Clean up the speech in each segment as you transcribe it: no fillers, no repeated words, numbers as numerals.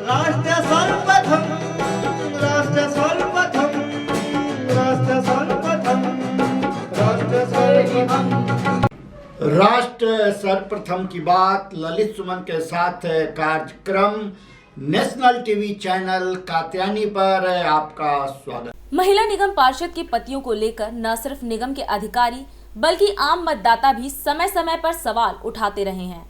राष्ट्र सर्वप्रथम राष्ट्र सर्वप्रथम राष्ट्र सर्वप्रथम राष्ट्र सर्वप्रथम। राष्ट्र सर्वप्रथम की बात ललित सुमन के साथ है कार्यक्रम नेशनल टीवी चैनल कात्यायनी पर आपका स्वागत। महिला निगम पार्षद के पतियों को लेकर न सिर्फ निगम के अधिकारी बल्कि आम मतदाता भी समय समय पर सवाल उठाते रहे हैं।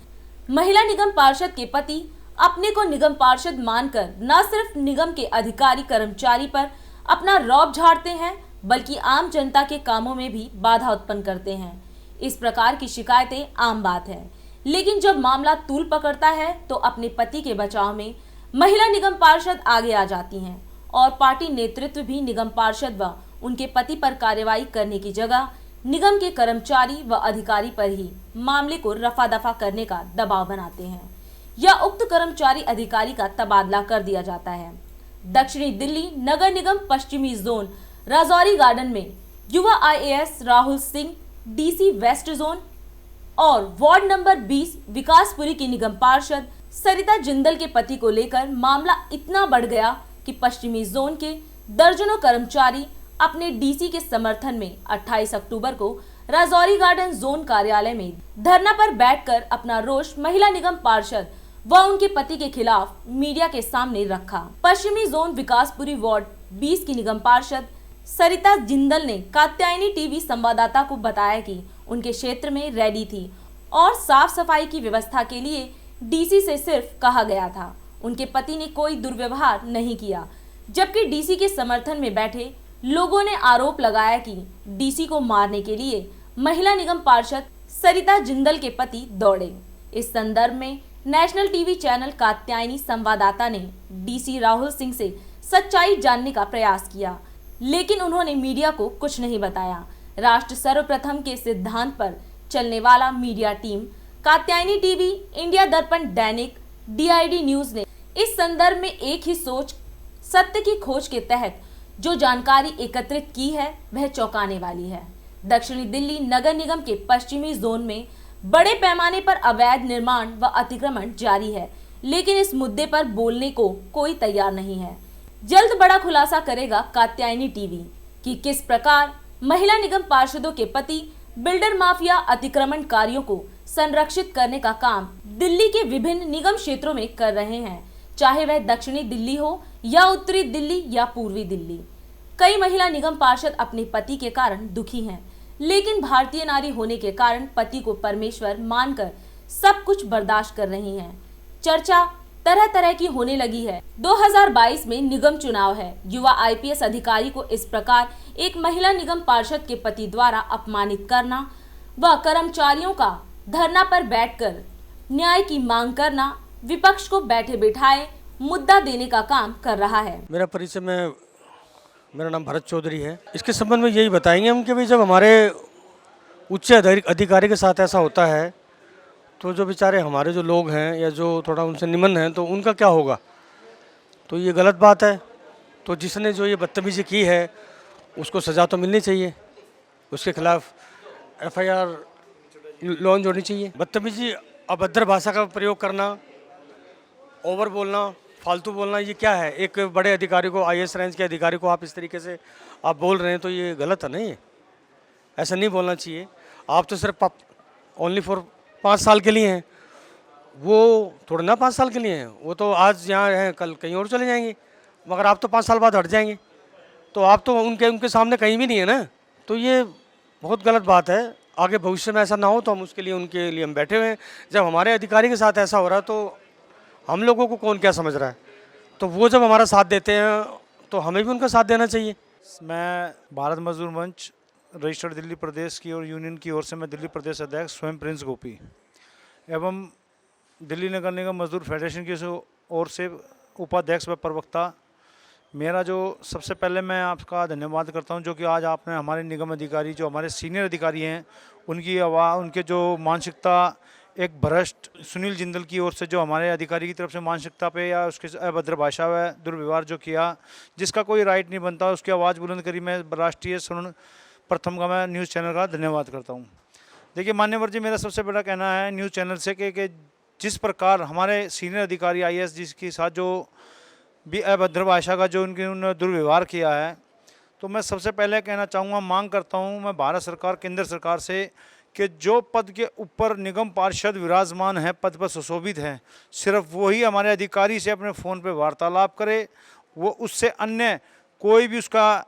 महिला निगम पार्षद के पति अपने को निगम पार्षद मानकर न सिर्फ निगम के अधिकारी कर्मचारी पर अपना रौब झाड़ते हैं बल्कि आम जनता के कामों में भी बाधा उत्पन्न करते हैं। इस प्रकार की शिकायतें आम बात है, लेकिन जब मामला तूल पकड़ता है तो अपने पति के बचाव में महिला निगम पार्षद आगे आ जाती हैं और पार्टी नेतृत्व भी निगम पार्षद व उनके पति पर कार्रवाई करने की जगह निगम के कर्मचारी व अधिकारी पर ही मामले को रफा दफा करने का दबाव बनाते हैं या उक्त कर्मचारी अधिकारी का तबादला कर दिया जाता है। दक्षिणी दिल्ली नगर निगम पश्चिमी जोन राजौरी गार्डन में युवा IAS Rahul Singh DC west zone और वार्ड नंबर 20 विकासपुरी की निगम पार्षद सरिता जिंदल के पति को लेकर मामला इतना बढ़ गया कि पश्चिमी जोन के दर्जनों कर्मचारी अपने DC के समर्थन में 28 अक्टूबर को राजौरी गार्डन जोन कार्यालय में धरना पर बैठकर अपना रोष महिला निगम पार्षद व उनके पति के खिलाफ मीडिया के सामने रखा। पश्चिमी जोन विकासपुरी वार्ड 20 की निगम पार्षद सरिता जिंदल ने कात्यायनी टीवी संवाददाता को बताया कि उनके क्षेत्र में रैली थी और साफ सफाई की व्यवस्था के लिए DC से सिर्फ कहा गया था। उनके पति ने कोई दुर्व्यवहार नहीं किया, जबकि DC के समर्थन में बैठे लोगों ने आरोप लगाया कि DC को मारने के लिए महिला निगम पार्षद सरिता जिंदल के पति दौड़े। इस संदर्भ में नेशनल टीवी चैनल कात्यायनी संवाददाता ने DC राहुल सिंह से सच्चाई जानने का प्रयास किया, लेकिन उन्होंने मीडिया को कुछ नहीं बताया। राष्ट्र सर्वप्रथम के सिद्धांत पर चलने वाला media team Katyayani TV, India दर्पण दैनिक, DID न्यूज ने इस संदर्भ में एक ही सोच सत्य की खोज के तहत जो जानकारी एकत्रित की है वह चौंकाने वाली है। दक्षिणी दिल्ली नगर निगम के पश्चिमी जोन में बड़े पैमाने पर अवैध निर्माण व अतिक्रमण जारी है, लेकिन इस मुद्दे पर बोलने को कोई तैयार नहीं है। जल्द बड़ा खुलासा करेगा कात्यायनी टीवी कि किस प्रकार महिला निगम पार्षदों के पति बिल्डर माफिया अतिक्रमणकारियों को संरक्षित करने का काम दिल्ली के विभिन्न निगम क्षेत्रों में कर रहे हैं, चाहे वह दक्षिणी दिल्ली हो या उत्तरी दिल्ली या पूर्वी दिल्ली। कई महिला निगम पार्षद अपने पति के कारण दुखी हैं, लेकिन भारतीय नारी होने के कारण पति को परमेश्वर मानकर सब कुछ बर्दाश्त कर रही हैं। चर्चा तरह तरह की होने लगी है। 2022 में निगम चुनाव है। युवा IPS अधिकारी को इस प्रकार एक महिला निगम पार्षद के पति द्वारा अपमानित करना व कर्मचारियों का धरना पर बैठकर न्याय की मांग करना विपक्ष को बैठे बिठाए मुद्दा देने का काम कर रहा है। मेरा परिचय में मेरा नाम भरत चौधरी है। इसके संबंध में यही बताएंगे हम कि भाई जब हमारे उच्च अधिकारी के साथ ऐसा होता है तो जो बेचारे हमारे जो लोग हैं या जो थोड़ा उनसे निम्न हैं तो उनका क्या होगा। तो ये गलत बात है। तो जिसने जो ये बदतमीजी की है उसको सज़ा तो मिलनी चाहिए, उसके खिलाफ FIR लॉन्च होनी चाहिए। बदतमीजी, अभद्र भाषा का प्रयोग करना, ओवर बोलना, फालतू बोलना, ये क्या है। एक बड़े अधिकारी को, IAS रेंज के अधिकारी को आप इस तरीके से आप बोल रहे हैं तो ये गलत है। नहीं, ऐसा नहीं बोलना चाहिए। आप तो सिर्फ ओनली फॉर 5 साल के लिए हैं, वो थोड़ा ना 5 साल के लिए हैं। वो तो आज यहाँ हैं, कल कहीं और चले जाएंगे, मगर आप तो 5 साल बाद हट जाएंगे। तो आप तो उनके सामने कहीं भी नहीं है ना। तो ये बहुत गलत बात है। आगे भविष्य में ऐसा ना हो तो हम उसके लिए उनके लिए हम बैठे हुए हैं। जब हमारे अधिकारी के साथ ऐसा हो रहा है तो हम लोगों को कौन क्या समझ रहा है। तो वो जब हमारा साथ देते हैं तो हमें भी उनका साथ देना चाहिए। मैं भारत मजदूर मंच रजिस्टर्ड दिल्ली प्रदेश की और यूनियन की ओर से मैं दिल्ली प्रदेश अध्यक्ष स्वयं प्रिंस गोपी एवं दिल्ली नगर निगम मजदूर फेडरेशन की ओर से उपाध्यक्ष व प्रवक्ता, मेरा जो सबसे पहले मैं आपका धन्यवाद करता हूं जो कि आज आपने हमारे निगम अधिकारी, जो हमारे सीनियर अधिकारी हैं, उनकी आवाज़, उनके जो मानसिकता एक भ्रष्ट सुनील जिंदल की ओर से जो हमारे अधिकारी की तरफ से मानसिकता पे या उसके अभद्र भाषा व दुर्व्यवहार जो किया, जिसका कोई राइट नहीं बनता, उसकी आवाज़ बुलंद करी। मैं राष्ट्रीय सर्वप्रथम का मैं न्यूज़ चैनल का धन्यवाद करता हूँ। देखिए मान्यवर जी, मेरा सबसे बड़ा कहना है न्यूज़ चैनल से कि जिस प्रकार हमारे सीनियर अधिकारी IAS जिसके साथ जो भी अभद्र भाषा का जो उन्होंने दुर्व्यवहार किया है, तो मैं सबसे पहले कहना चाहूँगा, मांग करता हूँ मैं भारत सरकार, केंद्र सरकार से कि जो पद के ऊपर निगम पार्षद विराजमान हैं, पद पर सुशोभित हैं, सिर्फ वही हमारे अधिकारी से अपने फ़ोन पे वार्तालाप करे। वो उससे अन्य कोई भी उसका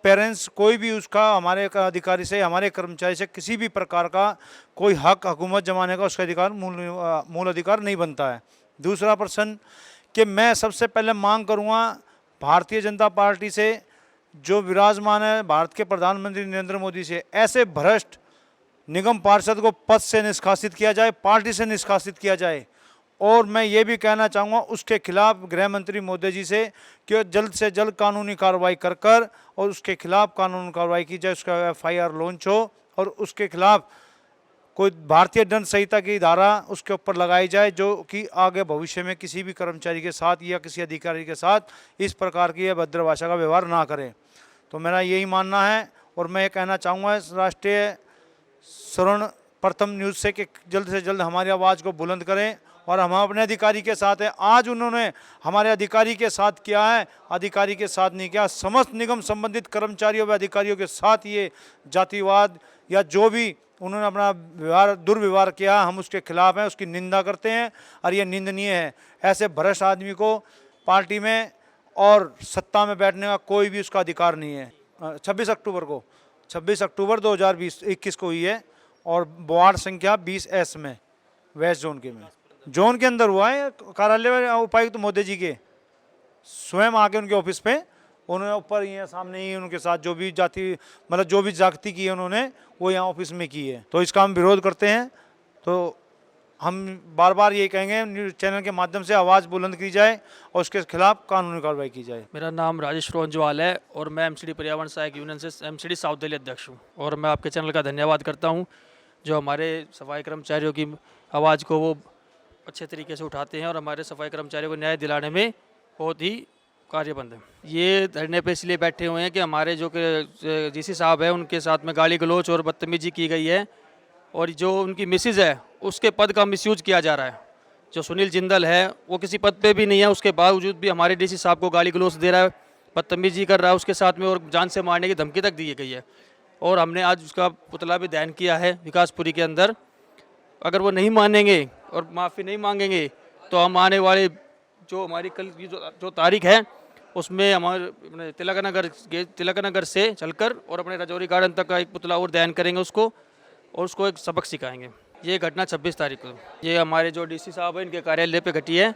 पेरेंट्स, कोई भी उसका हमारे अधिकारी से, हमारे कर्मचारी से किसी भी प्रकार का कोई हक हुकूमत जमाने का उसका अधिकार मूल अधिकार नहीं बनता है। दूसरा प्रश्न कि मैं सबसे पहले मांग करूँगा भारतीय जनता पार्टी से, जो विराजमान है भारत के प्रधानमंत्री नरेंद्र मोदी से, ऐसे भ्रष्ट निगम पार्षद को पद से निष्कासित किया जाए, पार्टी से निष्कासित किया जाए। और मैं ये भी कहना चाहूँगा उसके खिलाफ गृह मंत्री मोदी जी से कि जल्द से जल्द कानूनी कार्रवाई कर और उसके खिलाफ कानूनी कार्रवाई की जाए, उसका FIR लॉन्च हो और उसके खिलाफ कोई भारतीय दंड संहिता की धारा उसके ऊपर लगाई जाए, जो कि आगे भविष्य में किसी भी कर्मचारी के साथ या किसी अधिकारी के साथ इस प्रकार की अभद्र भाषा का व्यवहार ना करें। तो मेरा यही मानना है। और मैं ये कहना चाहूँगा राष्ट्रीय सर्वप्रथम न्यूज़ से कि जल्द से जल्द हमारी आवाज़ को बुलंद करें और हम अपने अधिकारी के साथ हैं। आज उन्होंने हमारे अधिकारी के साथ किया है, अधिकारी के साथ नहीं किया, समस्त निगम संबंधित कर्मचारियों व अधिकारियों के साथ ये जातिवाद या जो भी उन्होंने अपना व्यवहार दुर्व्यवहार किया, हम उसके खिलाफ हैं, उसकी निंदा करते हैं और ये निंदनीय है। ऐसे भ्रष्ट आदमी को पार्टी में और सत्ता में बैठने का कोई भी उसका अधिकार नहीं है। 26 अक्टूबर 2021 को हुई है और वार्ड संख्या 20S में, वेस्ट जोन जोन के अंदर हुआ है। कार्यालय उपायुक्त मोदी जी के स्वयं आके उनके ऑफिस पे उन्होंने ऊपर ही सामने ही उनके साथ जो भी जाति मतलब जो भी जागती की है उन्होंने वो यहाँ ऑफिस में की है। तो इसका हम विरोध करते हैं। तो हम बार बार ये कहेंगे न्यूज़ चैनल के माध्यम से आवाज़ बुलंद की जाए और उसके खिलाफ कानूनी कार्रवाई की जाए। मेरा नाम राजेश रोहनजवाल है और मैं MCD पर्यावरण सहायक यूनियन से MCD साउथ दिल्ली अध्यक्ष हूँ। और मैं आपके चैनल का धन्यवाद करता हूँ जो हमारे सफाई कर्मचारियों की आवाज़ को वो अच्छे तरीके से उठाते हैं और हमारे सफाई कर्मचारियों को न्याय दिलाने में बहुत ही कार्यबंद है। ये धरने पे इसलिए बैठे हुए हैं कि हमारे जो DC साहब है उनके साथ में गाली गलौच और बदतमीजी की गई है और जो उनकी मिसेज है उसके पद का मिसयूज किया जा रहा है। जो सुनील जिंदल है वो किसी पद पे भी नहीं है, उसके बावजूद भी हमारे DC साहब को गाली गलौच दे रहा है, बदतमीजी कर रहा है उसके साथ में और जान से मारने की धमकी तक दी गई है। और हमने आज उसका पुतला भी दहन किया है विकासपुरी के अंदर। अगर वो नहीं मानेंगे और माफ़ी नहीं मांगेंगे तो हम आने वाले जो हमारी कल की जो तारीख है उसमें हमारे तिलक नगर से चलकर और अपने राजौरी गार्डन तक का एक पुतला और दहन करेंगे उसको और उसको एक सबक सिखाएंगे। ये घटना 26 तारीख को ये हमारे जो DC साहब हैं इनके कार्यालय पे घटी है।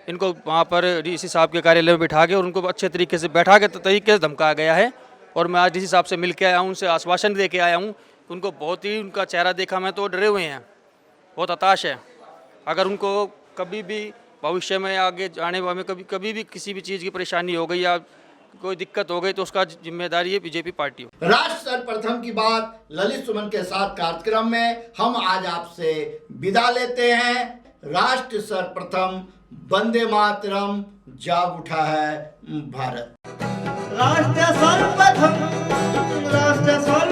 इनको वहाँ पर DC साहब के कार्यालय में बिठा के और उनको अच्छे तरीके से बैठा के तरीके से धमकाया गया है। और मैं आज DC साहब से मिल के आया हूँ, उनसे आश्वासन दे के आया हूँ। उनको बहुत ही उनका चेहरा देखा मैं तो डरे हुए हैं, बहुत हताश है। अगर उनको कभी भी भविष्य में आगे जाने में कभी भी किसी भी चीज़ की परेशानी हो गई या कोई दिक्कत हो गई तो उसका जिम्मेदारी है BJP पार्टी हो। राष्ट्र सर्वप्रथम की बात ललित सुमन के साथ कार्यक्रम में हम आज आपसे विदा लेते हैं। राष्ट्र सर्वप्रथम, वंदे मातरम, जाग उठा है भारत। राष्ट्र सर्वप्रथम, राष्ट्र सर्वप्रथम।